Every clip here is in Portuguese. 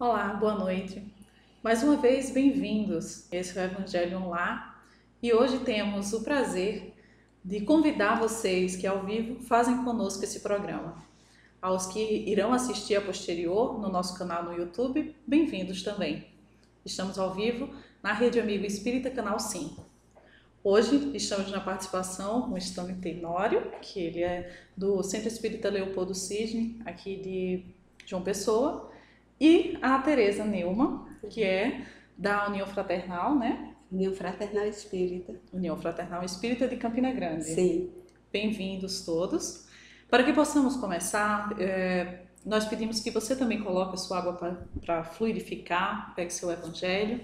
Olá, boa noite. Mais uma vez, bem-vindos. Esse é o Evangelho Online e hoje temos o prazer de convidar vocês que ao vivo fazem conosco esse programa. Aos que irão assistir a posterior no nosso canal no YouTube, bem-vindos também. Estamos ao vivo na Rede Amigo Espírita Canal 5. Hoje estamos na participação com o Stanley Tenório, que ele é do Centro Espírita Leopoldo Cisne, aqui de João Pessoa, e a Tereza Neumann, que é da União Fraternal, né? União Fraternal Espírita. União Fraternal Espírita de Campina Grande. Sim. Bem-vindos todos. Para que possamos começar, nós pedimos que você também coloque a sua água para fluidificar, pegue seu Evangelho.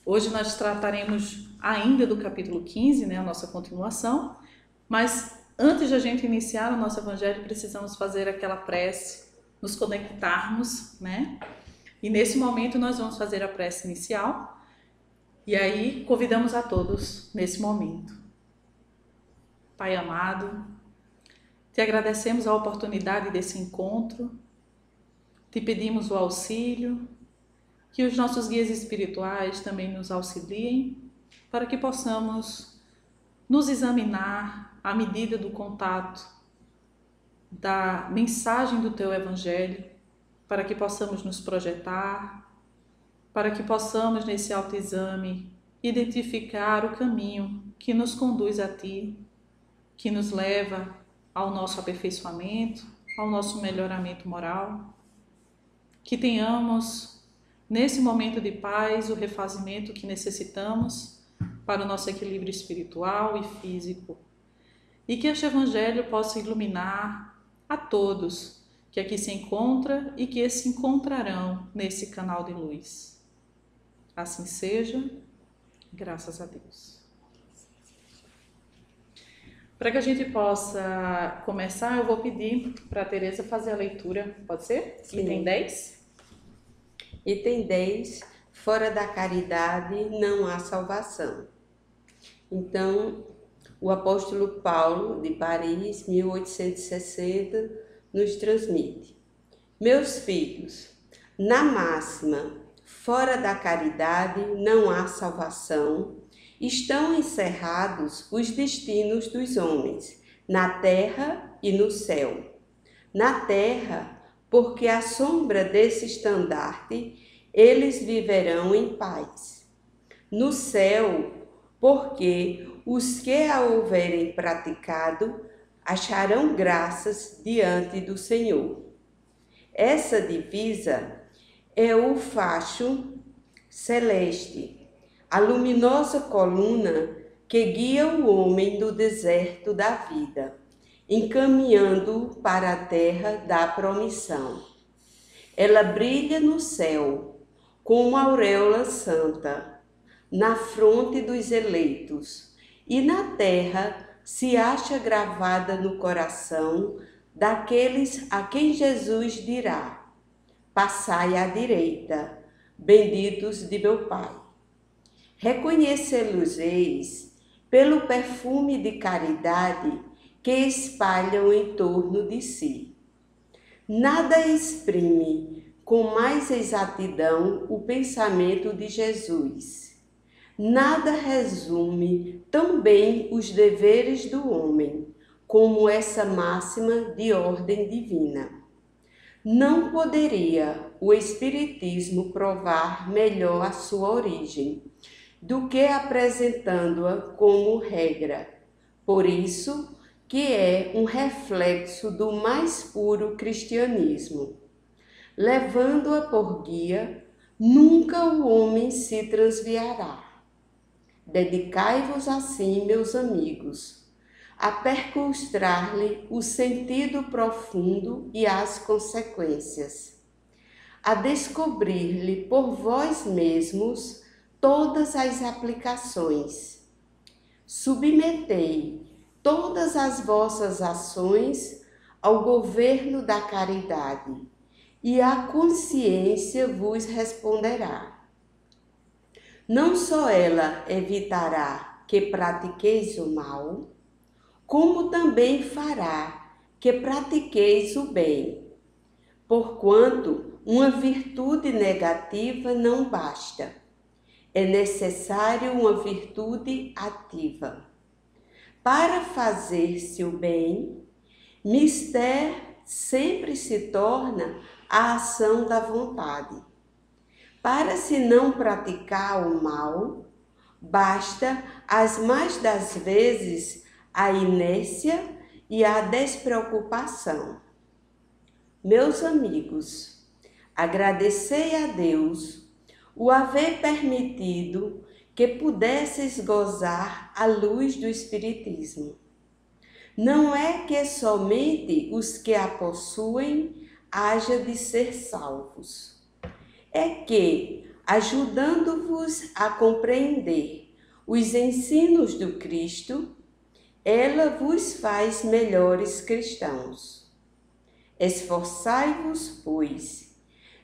Hoje nós trataremos ainda do capítulo 15, né, a nossa continuação, mas antes de a gente iniciar o nosso Evangelho, precisamos fazer aquela prece, nos conectarmos, né? E nesse momento nós vamos fazer a prece inicial e aí convidamos a todos nesse momento. Pai amado, te agradecemos a oportunidade desse encontro, te pedimos o auxílio, que os nossos guias espirituais também nos auxiliem para que possamos nos examinar à medida do contato da mensagem do Teu Evangelho, para que possamos nos projetar, para que possamos nesse autoexame identificar o caminho que nos conduz a Ti, que nos leva ao nosso aperfeiçoamento, ao nosso melhoramento moral, que tenhamos nesse momento de paz, o refazimento que necessitamos para o nosso equilíbrio espiritual e físico. E que este Evangelho possa iluminar a todos que aqui se encontram e que se encontrarão nesse canal de luz. Assim seja, graças a Deus. Para que a gente possa começar, eu vou pedir para a Tereza fazer a leitura, pode ser? Sim. Item 10? Item 10, fora da caridade não há salvação. Então, o apóstolo Paulo, de Paris, 1860, nos transmite: Meus filhos, na máxima, fora da caridade não há salvação, estão encerrados os destinos dos homens, na terra e no céu. Na terra, porque à sombra desse estandarte eles viverão em paz. No céu, porque os que a houverem praticado acharão graças diante do Senhor. Essa divisa é o facho celeste, a luminosa coluna que guia o homem no deserto da vida, encaminhando-o para a terra da promissão. Ela brilha no céu, como auréola santa, na fronte dos eleitos, e na terra se acha gravada no coração daqueles a quem Jesus dirá: Passai à direita, benditos de meu Pai. Reconhecê-los-eis pelo perfume de caridade que espalham em torno de si. Nada exprime com mais exatidão o pensamento de Jesus. Nada resume tão bem os deveres do homem como essa máxima de ordem divina. Não poderia o Espiritismo provar melhor a sua origem do que apresentando-a como regra. Por isso, que é um reflexo do mais puro cristianismo. Levando-a por guia, nunca o homem se transviará. Dedicai-vos assim, meus amigos, a percustrar-lhe o sentido profundo e as consequências, a descobrir-lhe por vós mesmos todas as aplicações. Submetei todas as vossas ações ao governo da caridade, e a consciência vos responderá. Não só ela evitará que pratiqueis o mal, como também fará que pratiqueis o bem, porquanto uma virtude negativa não basta. É necessário uma virtude ativa. Para fazer-se o bem, mister sempre se torna a ação da vontade. Para se não praticar o mal, basta as mais das vezes a inércia e a despreocupação. Meus amigos, agradecei a Deus o haver permitido que pudesseis gozar a luz do Espiritismo. Não é que somente os que a possuem haja de ser salvos. É que, ajudando-vos a compreender os ensinos do Cristo, ela vos faz melhores cristãos. Esforçai-vos, pois,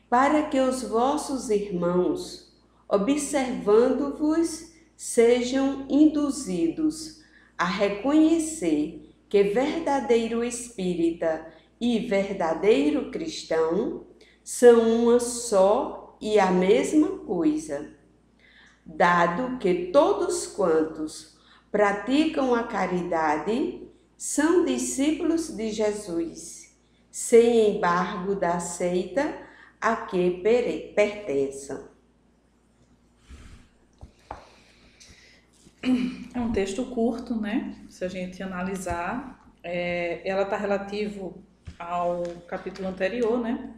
para que os vossos irmãos, observando-vos, sejam induzidos a reconhecer que verdadeiro espírita e verdadeiro cristão são uma só e a mesma coisa, dado que todos quantos praticam a caridade são discípulos de Jesus, sem embargo da seita a que pertençam. É um texto curto, né? Se a gente analisar, ela está relativo ao capítulo anterior, né?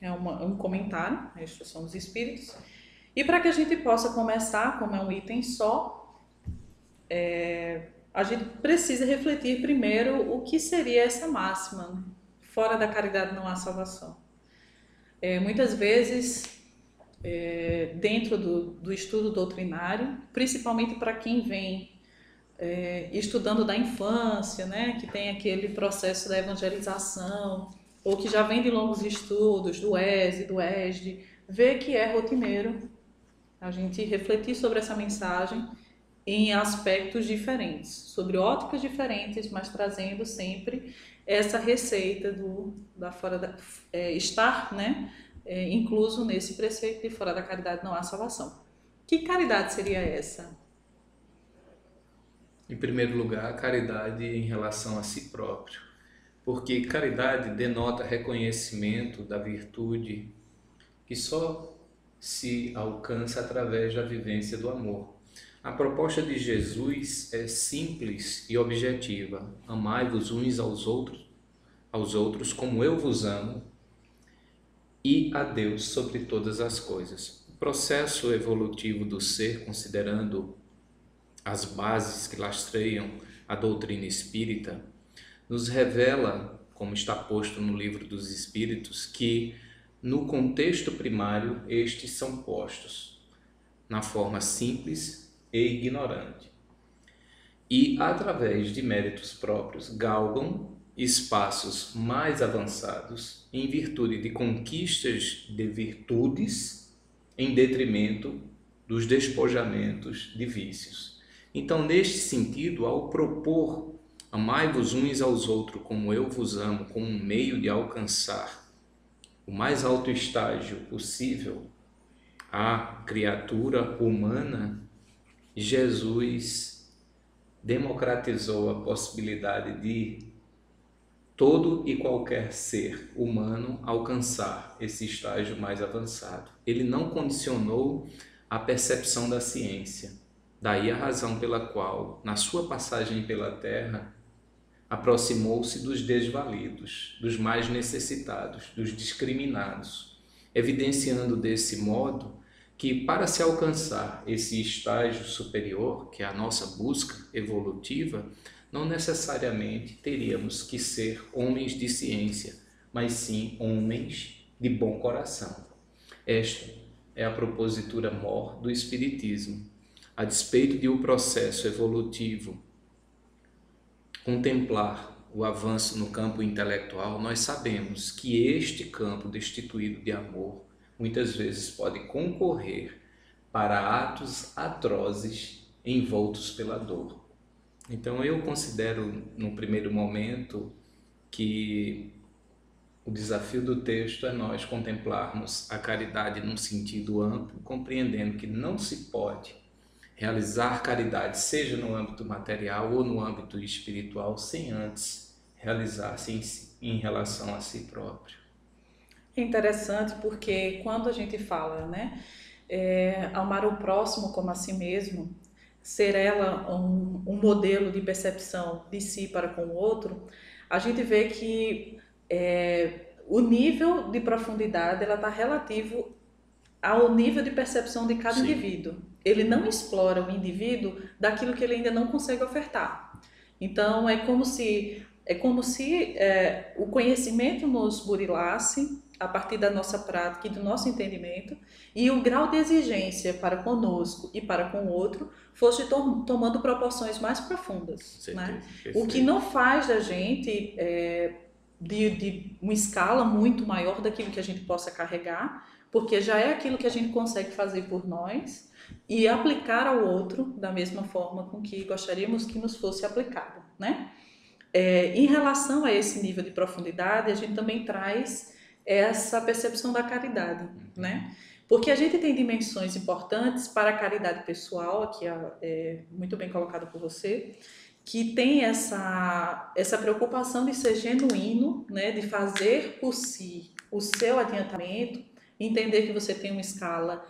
É um comentário, a Instrução dos Espíritos. E para que a gente possa começar, como é um item só, a gente precisa refletir primeiro o que seria essa máxima, né? Fora da caridade não há salvação. Muitas vezes, dentro do estudo doutrinário, principalmente para quem vem estudando da infância, né, que tem aquele processo da evangelização, ou que já vem de longos estudos, do ESE, do ESD, vê que é rotineiro a gente refletir sobre essa mensagem em aspectos diferentes, sobre óticas diferentes, mas trazendo sempre essa receita estar, né, incluso nesse preceito de fora da caridade não há salvação. Que caridade seria essa? Em primeiro lugar, a caridade em relação a si próprio, porque caridade denota reconhecimento da virtude que só se alcança através da vivência do amor. A proposta de Jesus é simples e objetiva: amai-vos uns aos outros como eu vos amo, e a Deus sobre todas as coisas. O processo evolutivo do ser, considerando as bases que lastreiam a doutrina espírita, nos revela, como está posto no Livro dos Espíritos, que no contexto primário estes são postos na forma simples e ignorante, e através de méritos próprios galgam espaços mais avançados em virtude de conquistas de virtudes em detrimento dos despojamentos de vícios. Então, neste sentido, ao propor amai-vos uns aos outros como eu vos amo, como um meio de alcançar o mais alto estágio possível à criatura humana, Jesus democratizou a possibilidade de todo e qualquer ser humano alcançar esse estágio mais avançado. Ele não condicionou a percepção da ciência. Daí a razão pela qual, na sua passagem pela Terra, aproximou-se dos desvalidos, dos mais necessitados, dos discriminados, evidenciando desse modo que, para se alcançar esse estágio superior, que é a nossa busca evolutiva, não necessariamente teríamos que ser homens de ciência, mas sim homens de bom coração. Esta é a propositura mor do Espiritismo. A despeito de o processo evolutivo contemplar o avanço no campo intelectual, nós sabemos que este campo destituído de amor muitas vezes pode concorrer para atos atrozes envoltos pela dor. Então eu considero, no primeiro momento, que O desafio do texto é nós contemplarmos a caridade num sentido amplo, compreendendo que não se pode realizar caridade, seja no âmbito material ou no âmbito espiritual, sem antes realizar-se em relação a si próprio. É interessante porque quando a gente fala, né, amar o próximo como a si mesmo, ser ela um modelo de percepção de si para com o outro, a gente vê que o nível de profundidade ela está relativo ao nível de percepção de cada Sim. indivíduo. Ele não explora o indivíduo daquilo que ele ainda não consegue ofertar. Então é como se o conhecimento nos burilasse a partir da nossa prática e do nosso entendimento, e o grau de exigência para conosco e para com o outro fosse tomando proporções mais profundas, né? O que não faz da gente de uma escala muito maior daquilo que a gente possa carregar, porque já é aquilo que a gente consegue fazer por nós e aplicar ao outro da mesma forma com que gostaríamos que nos fosse aplicado, né? Em relação a esse nível de profundidade, a gente também traz essa percepção da caridade, né? Porque a gente tem dimensões importantes para a caridade pessoal, aqui é muito bem colocado por você, que tem essa preocupação de ser genuíno, né? De fazer por si o seu adiantamento, entender que você tem uma escala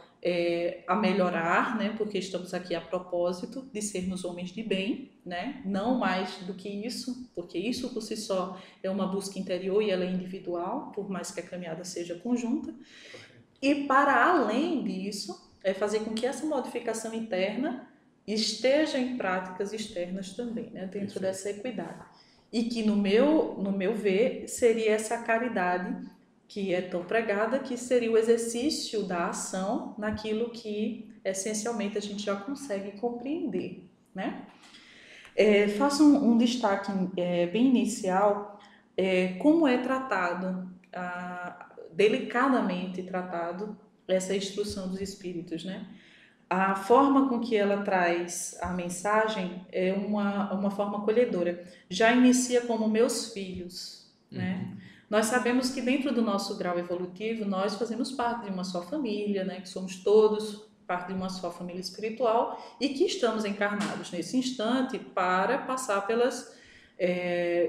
a melhorar, né? Porque estamos aqui a propósito de sermos homens de bem, né? Não mais do que isso, porque isso por si só é uma busca interior e ela é individual, por mais que a caminhada seja conjunta. E para além disso, é fazer com que essa modificação interna esteja em práticas externas também, né? Dentro dessa equidade. E que no meu ver seria essa caridade que é tão pregada, que seria o exercício da ação naquilo que essencialmente a gente já consegue compreender, né? Faço um destaque bem inicial, como é tratado, delicadamente tratado, essa instrução dos Espíritos, né? A forma com que ela traz a mensagem é uma forma acolhedora. Já inicia como meus filhos, né? Nós sabemos que dentro do nosso grau evolutivo, nós fazemos parte de uma só família, né? Que somos todos parte de uma só família espiritual e que estamos encarnados nesse instante para passar pelas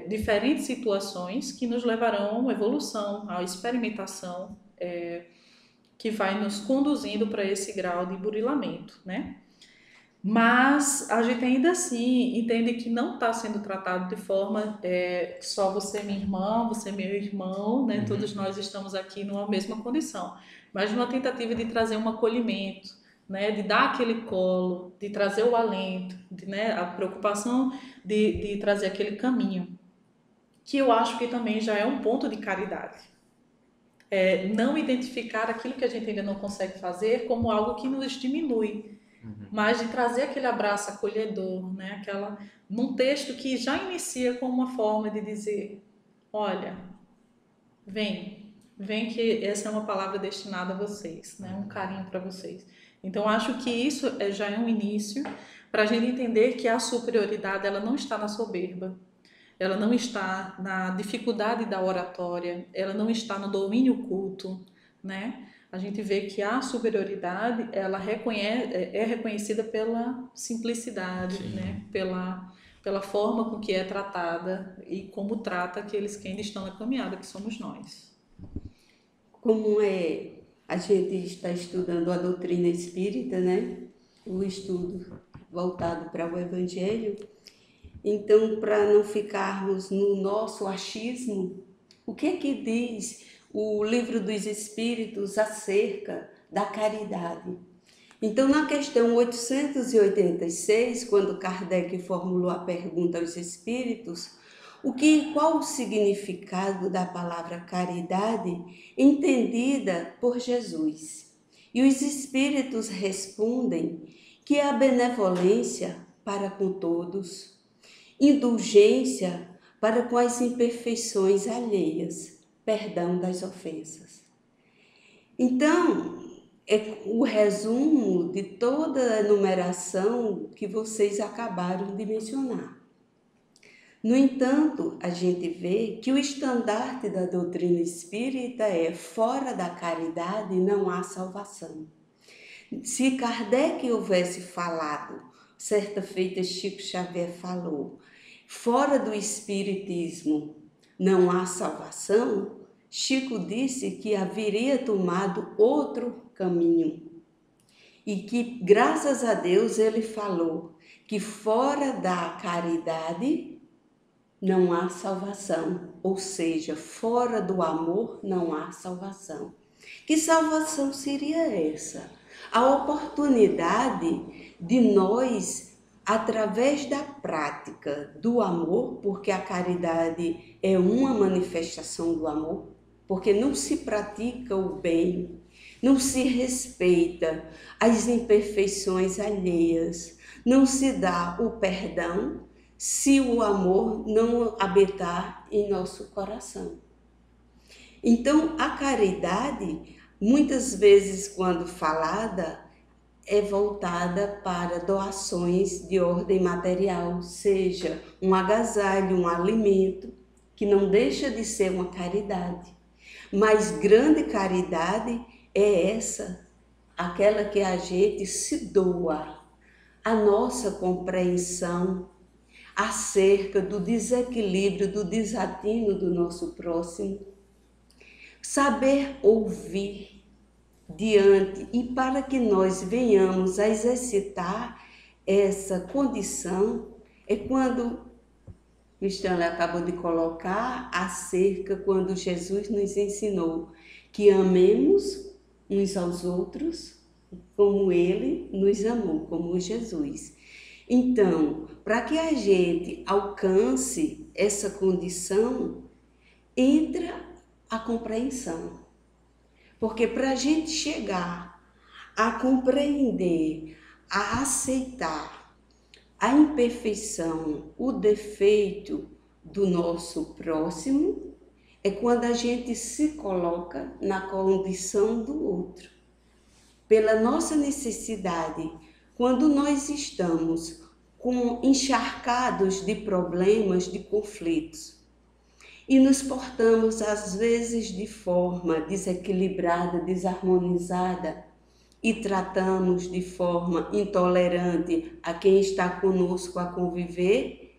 diferentes situações que nos levarão à evolução, à experimentação, que vai nos conduzindo para esse grau de burilamento, né? Mas a gente ainda assim entende que não está sendo tratado de forma só você minha irmã, você meu irmão, né? Todos nós estamos aqui numa mesma condição, mas numa tentativa de trazer um acolhimento, né? De dar aquele colo, de trazer o alento, né? A preocupação de trazer aquele caminho, que eu acho que também já é um ponto de caridade. Não identificar aquilo que a gente ainda não consegue fazer como algo que nos diminui, mas de trazer aquele abraço acolhedor, né? Num texto que já inicia com uma forma de dizer, olha, vem que essa é uma palavra destinada a vocês, né? Um carinho para vocês. Então acho que isso já é um início para a gente entender que a superioridade ela não está na soberba, ela não está na dificuldade da oratória, ela não está no domínio culto, né? A gente vê que a superioridade ela é reconhecida pela simplicidade, né? Pela forma com que é tratada e como trata aqueles que ainda estão na caminhada, que somos nós. Como a gente está estudando a doutrina espírita, né? O estudo voltado para o Evangelho. Então, para não ficarmos no nosso achismo, o que é que diz o Livro dos Espíritos acerca da caridade? Então, na questão 886, quando Kardec formulou a pergunta aos Espíritos, qual o significado da palavra caridade entendida por Jesus? E os Espíritos respondem que é a benevolência para com todos, indulgência para com as imperfeições alheias, perdão das ofensas. Então, é o resumo de toda a enumeração que vocês acabaram de mencionar. No entanto, a gente vê que o estandarte da doutrina espírita é: fora da caridade não há salvação. Se Kardec houvesse falado, certa feita Chico Xavier falou, fora do espiritismo não há salvação, Chico disse que haveria tomado outro caminho. E que, graças a Deus, ele falou que fora da caridade não há salvação, ou seja, fora do amor não há salvação. Que salvação seria essa? A oportunidade de nós, através da prática do amor, porque a caridade é uma manifestação do amor, porque não se pratica o bem, não se respeita as imperfeições alheias, não se dá o perdão, se o amor não habitar em nosso coração. Então, a caridade, muitas vezes, quando falada, é voltada para doações de ordem material, seja um agasalho, um alimento, que não deixa de ser uma caridade. Mas grande caridade é essa, aquela que a gente se doa, a nossa compreensão acerca do desequilíbrio, do desatino do nosso próximo, saber ouvir diante e para que nós venhamos a exercitar essa condição, é quando Cristiane acabou de colocar acerca quando Jesus nos ensinou que amemos uns aos outros como Ele nos amou, como Jesus. Então, para que a gente alcance essa condição, entra a compreensão. Porque para a gente chegar a compreender, a aceitar a imperfeição, o defeito do nosso próximo, é quando a gente se coloca na condição do outro. Pela nossa necessidade, quando nós estamos encharcados de problemas, de conflitos, e nos portamos às vezes de forma desequilibrada, desarmonizada, e tratamos de forma intolerante a quem está conosco a conviver,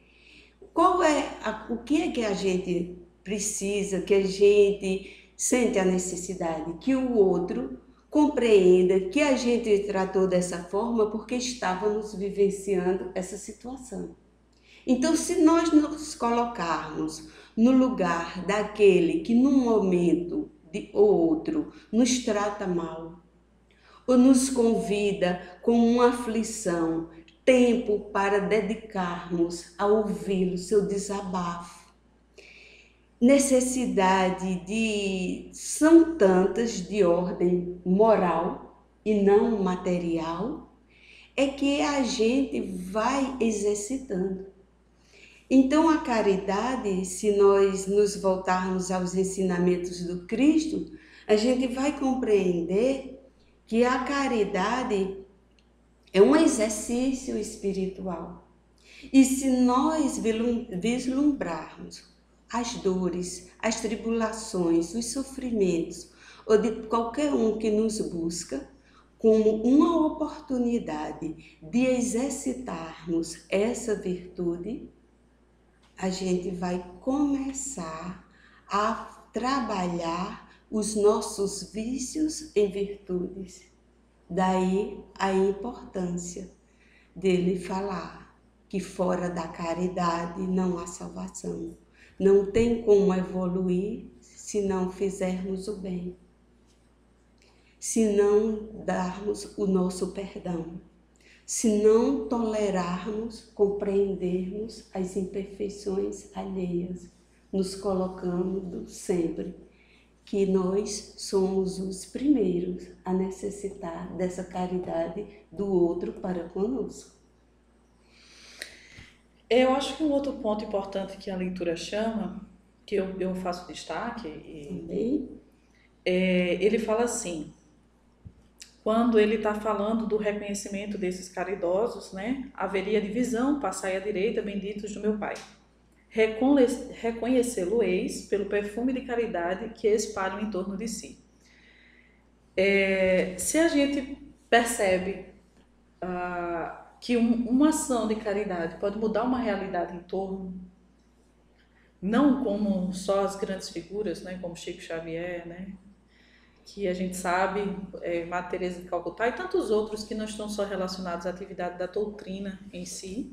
o que é que a gente precisa, que a gente sente a necessidade? Que o outro compreenda que a gente tratou dessa forma porque estávamos vivenciando essa situação. Então, se nós nos colocarmos no lugar daquele que num momento ou outro nos trata mal, ou nos convida com uma aflição, tempo para dedicarmos a ouvi-lo, seu desabafo. São tantas de ordem moral e não material, é que a gente vai exercitando. Então, a caridade, se nós nos voltarmos aos ensinamentos do Cristo, a gente vai compreender que a caridade é um exercício espiritual. E se nós vislumbrarmos as dores, as tribulações, os sofrimentos, ou de qualquer um que nos busca, como uma oportunidade de exercitarmos essa virtude, a gente vai começar a trabalhar os nossos vícios em virtudes. Daí a importância dele falar que fora da caridade não há salvação. Não tem como evoluir se não fizermos o bem, se não darmos o nosso perdão, se não tolerarmos, compreendermos as imperfeições alheias, nos colocando sempre que nós somos os primeiros a necessitar dessa caridade do outro para conosco. Eu acho que um outro ponto importante que a leitura chama, que eu faço destaque, ele fala assim, quando ele está falando do reconhecimento desses caridosos, né, haveria divisão, passai à direita, benditos do meu Pai. reconhecê-lo-eis pelo perfume de caridade que espalham em torno de si. Se a gente percebe que uma ação de caridade pode mudar uma realidade em torno, não como só as grandes figuras, né, como Chico Xavier, né, que a gente sabe, Madre Teresa de Calcutá e tantos outros que não estão só relacionados à atividade da doutrina em si.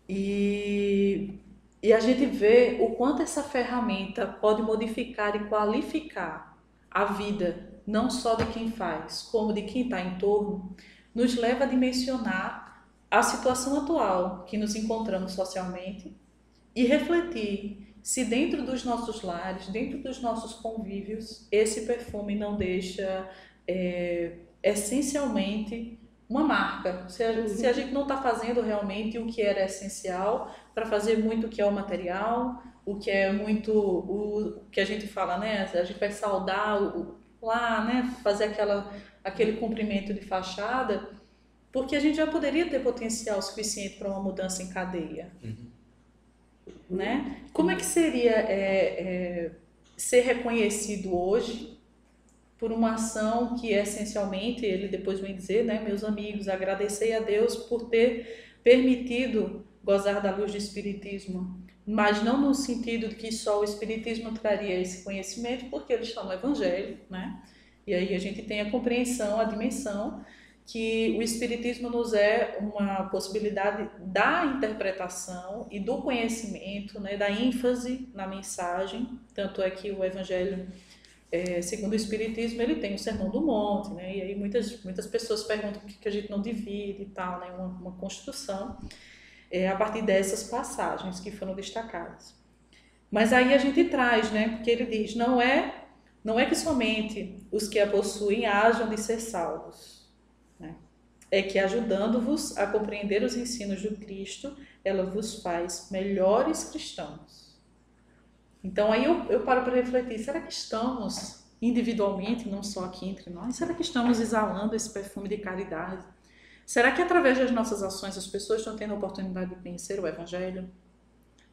E a gente vê o quanto essa ferramenta pode modificar e qualificar a vida, não só de quem faz, como de quem está em torno, nos leva a dimensionar a situação atual que nos encontramos socialmente e refletir se dentro dos nossos lares, dentro dos nossos convívios, esse perfume não deixa essencialmente uma marca. Se a gente não está fazendo realmente o que era essencial para fazer muito o que é o material, o que é muito o que a gente fala, né? A gente vai saudar lá, né? Fazer aquele cumprimento de fachada, porque a gente já poderia ter potencial suficiente para uma mudança em cadeia. Né? Como é que seria ser reconhecido hoje por uma ação que essencialmente, ele depois vem dizer, né, meus amigos, agradecei a Deus por ter permitido gozar da luz do Espiritismo, mas não no sentido de que só o Espiritismo traria esse conhecimento, porque ele está no Evangelho, né? E aí a gente tem a compreensão, a dimensão que o Espiritismo nos é uma possibilidade da interpretação e do conhecimento, né, da ênfase na mensagem. Tanto é que o Evangelho, segundo o Espiritismo, ele tem o Sermão do Monte, né, e aí muitas pessoas perguntam por que a gente não divide e tal, né, uma construção a partir dessas passagens que foram destacadas. Mas aí a gente traz, né, porque ele diz, não é que somente os que a possuem hajam de ser salvos, é que ajudando-vos a compreender os ensinos do Cristo, ela vos faz melhores cristãos. Então aí eu paro para refletir, será que estamos individualmente, não só aqui entre nós, será que estamos exalando esse perfume de caridade? Será que através das nossas ações as pessoas estão tendo a oportunidade de conhecer o Evangelho?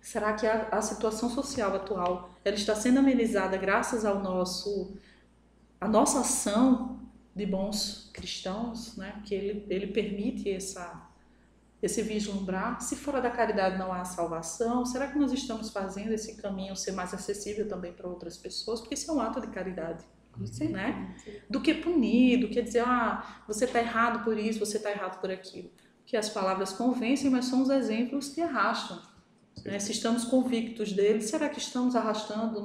Será que a situação social atual ela está sendo amenizada graças à nossa ação de bons cristãos, né? Que ele permite esse vislumbrar. Se fora da caridade não há salvação, será que nós estamos fazendo esse caminho ser mais acessível também para outras pessoas? Porque isso é um ato de caridade, né? Do que punir, do que dizer, você está errado por isso, você está errado por aquilo. Que as palavras convencem, mas são os exemplos que arrastam. Né? Se estamos convictos deles, será que estamos arrastando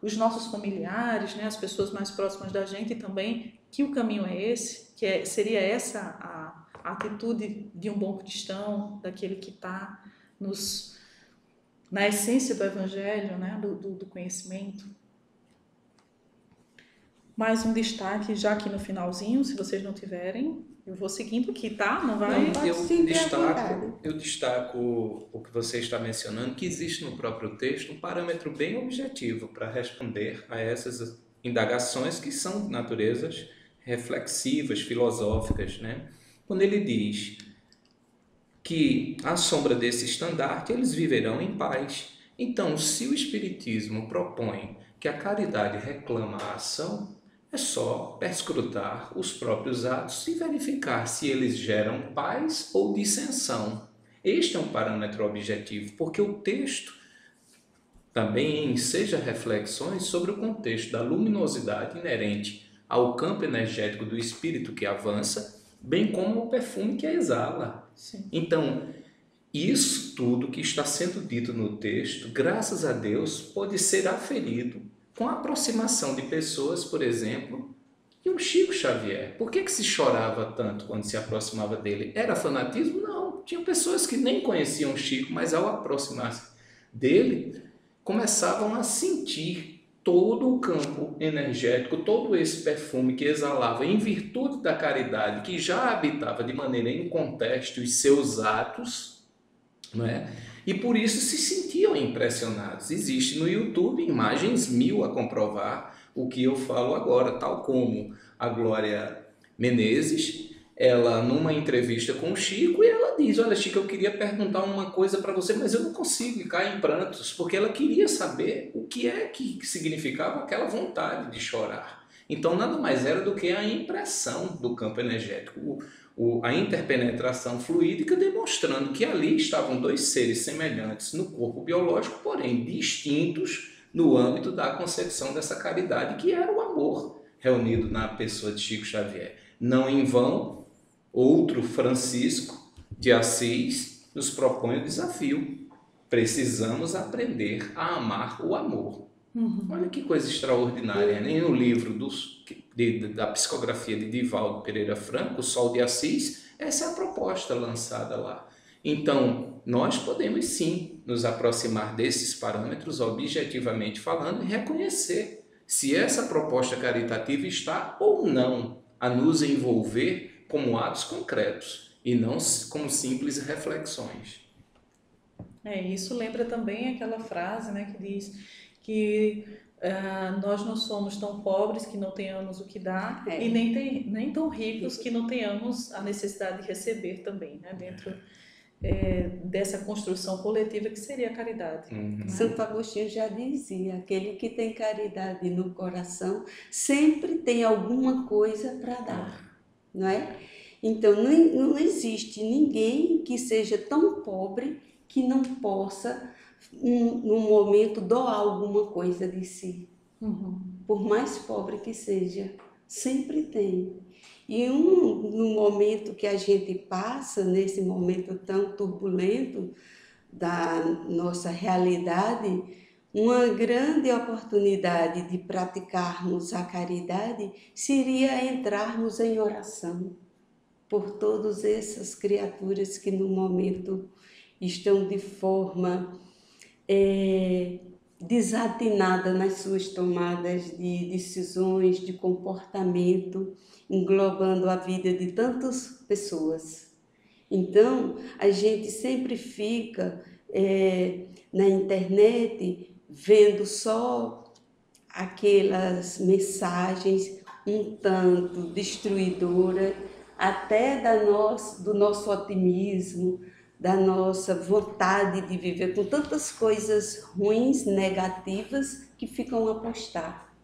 os nossos familiares, né, as pessoas mais próximas da gente também, que o caminho é esse, seria essa a atitude de um bom cristão, daquele que está na essência do Evangelho, né, do conhecimento. Mais um destaque já aqui no finalzinho, se vocês não tiverem, eu vou seguindo aqui, tá? Não vai? Eu destaco o que você está mencionando, que existe no próprio texto um parâmetro bem objetivo para responder a essas indagações que são de naturezas reflexivas, filosóficas, né? Quando ele diz que à sombra desse estandarte eles viverão em paz. Então, se o Espiritismo propõe que a caridade reclama a ação, é só perscrutar os próprios atos e verificar se eles geram paz ou dissensão. Este é um parâmetro objetivo, porque o texto também enseja reflexões sobre o contexto da luminosidade inerente ao campo energético do espírito que avança, bem como o perfume que exala. Sim. Então, isso tudo que está sendo dito no texto, graças a Deus, pode ser aferido com a aproximação de pessoas, por exemplo, e o Chico Xavier. Por que se chorava tanto quando se aproximava dele? Era fanatismo? Não. Tinha pessoas que nem conheciam o Chico, mas ao aproximar-se dele, começavam a sentir todo o campo energético, todo esse perfume que exalava em virtude da caridade, que já habitava de maneira inconteste os seus atos, não é? E por isso se sentiam impressionados. Existe no YouTube imagens 1000 a comprovar o que eu falo agora, tal como a Glória Menezes ela numa entrevista com o Chico e ela diz: olha, Chico, eu queria perguntar uma coisa para você, mas eu não consigo, e cai em prantos, porque ela queria saber o que é que significava aquela vontade de chorar. Então nada mais era do que a impressão do campo energético, a interpenetração fluídica, demonstrando que ali estavam dois seres semelhantes no corpo biológico, porém distintos no âmbito da concepção dessa caridade, que era o amor reunido na pessoa de Chico Xavier. Não em vão, outro Francisco de Assis nos propõe o desafio. Precisamos aprender a amar o amor. Olha que coisa extraordinária. Nem no livro da psicografia de Divaldo Pereira Franco, O Sol de Assis, essa é a proposta lançada lá. Então, nós podemos sim nos aproximar desses parâmetros, objetivamente falando, e reconhecer se essa proposta caritativa está ou não a nos envolver como atos concretos e não como simples reflexões. Isso lembra também aquela frase, né, que diz que nós não somos tão pobres que não tenhamos o que dar e nem tão ricos que não tenhamos a necessidade de receber também, né, dentro dessa construção coletiva que seria a caridade. Né? Santo Agostinho já dizia: aquele que tem caridade no coração sempre tem alguma coisa para dar, não é? Então não existe ninguém que seja tão pobre que não possa, num momento, doar alguma coisa de si. Por mais pobre que seja, sempre tem. E no momento que a gente passa, nesse momento tão turbulento da nossa realidade, uma grande oportunidade de praticarmos a caridade seria entrarmos em oração por todas essas criaturas que no momento estão de forma desatinada nas suas tomadas de decisões, de comportamento, englobando a vida de tantas pessoas. Então, a gente sempre fica na internet vendo só aquelas mensagens um tanto destruidoras, até do nosso otimismo, da nossa vontade de viver, com tantas coisas ruins, negativas, que ficam a postar.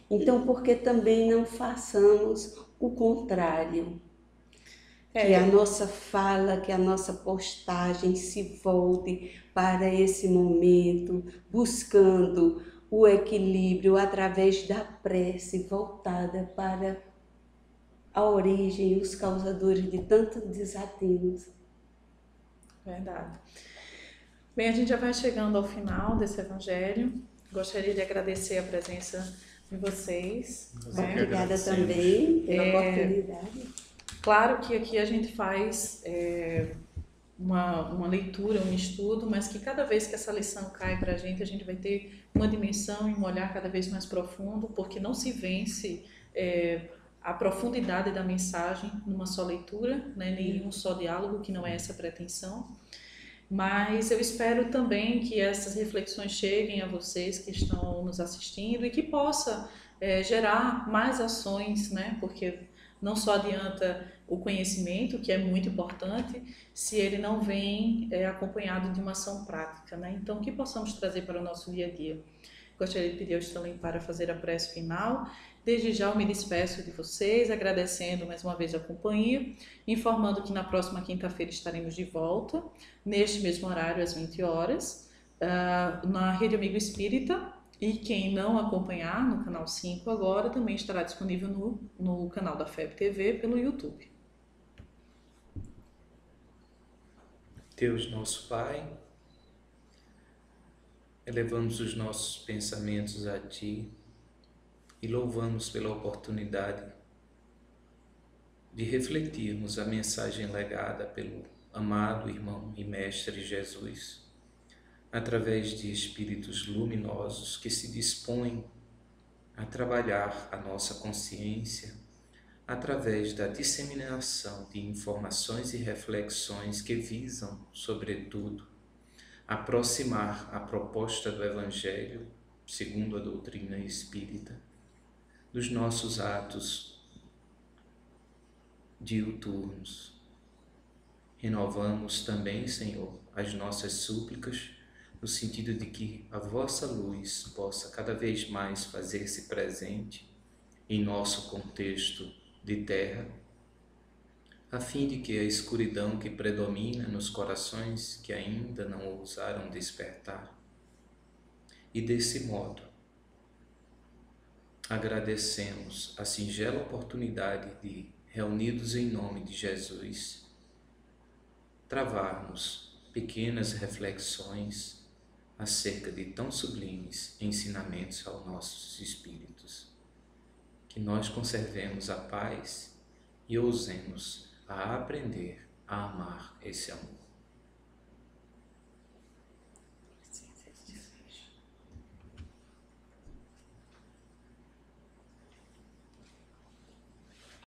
Então, por que também não façamos o contrário? Que a nossa fala, que a nossa postagem se volte para esse momento, buscando o equilíbrio através da prece voltada para a origem, os causadores de tantos desatinos. Verdade. Bem, a gente já vai chegando ao final desse evangelho. Gostaria de agradecer a presença de vocês. Obrigada também pela oportunidade. Claro que aqui a gente faz uma leitura, um estudo, mas que cada vez que essa lição cai para a gente vai ter uma dimensão e um olhar cada vez mais profundo, porque não se vence a profundidade da mensagem numa só leitura, né, nem um só diálogo, que não é essa a pretensão. Mas eu espero também que essas reflexões cheguem a vocês que estão nos assistindo e que possa gerar mais ações, né, porque não só adianta o conhecimento, que é muito importante, se ele não vem acompanhado de uma ação prática, né? Então, que possamos trazer para o nosso dia a dia. Gostaria de pedir ao Stanley para fazer a prece final. Desde já eu me despeço de vocês, agradecendo mais uma vez a companhia, informando que na próxima quinta-feira estaremos de volta, neste mesmo horário, às 20 horas, na Rede Amigo Espírita. E quem não acompanhar no canal 5 agora, também estará disponível no canal da FEB TV pelo YouTube. Deus nosso Pai, elevamos os nossos pensamentos a Ti e louvamos pela oportunidade de refletirmos a mensagem legada pelo amado irmão e mestre Jesus, através de espíritos luminosos que se dispõem a trabalhar a nossa consciência através da disseminação de informações e reflexões que visam, sobretudo, aproximar a proposta do Evangelho, segundo a doutrina espírita, dos nossos atos diuturnos. Renovamos também, Senhor, as nossas súplicas, no sentido de que a vossa luz possa cada vez mais fazer-se presente em nosso contexto de terra, a fim de que a escuridão que predomina nos corações que ainda não ousaram despertar, e desse modo agradecemos a singela oportunidade de, reunidos em nome de Jesus, travarmos pequenas reflexões acerca de tão sublimes ensinamentos aos nossos espíritos. Que nós conservemos a paz e ousemos a aprender a amar esse amor.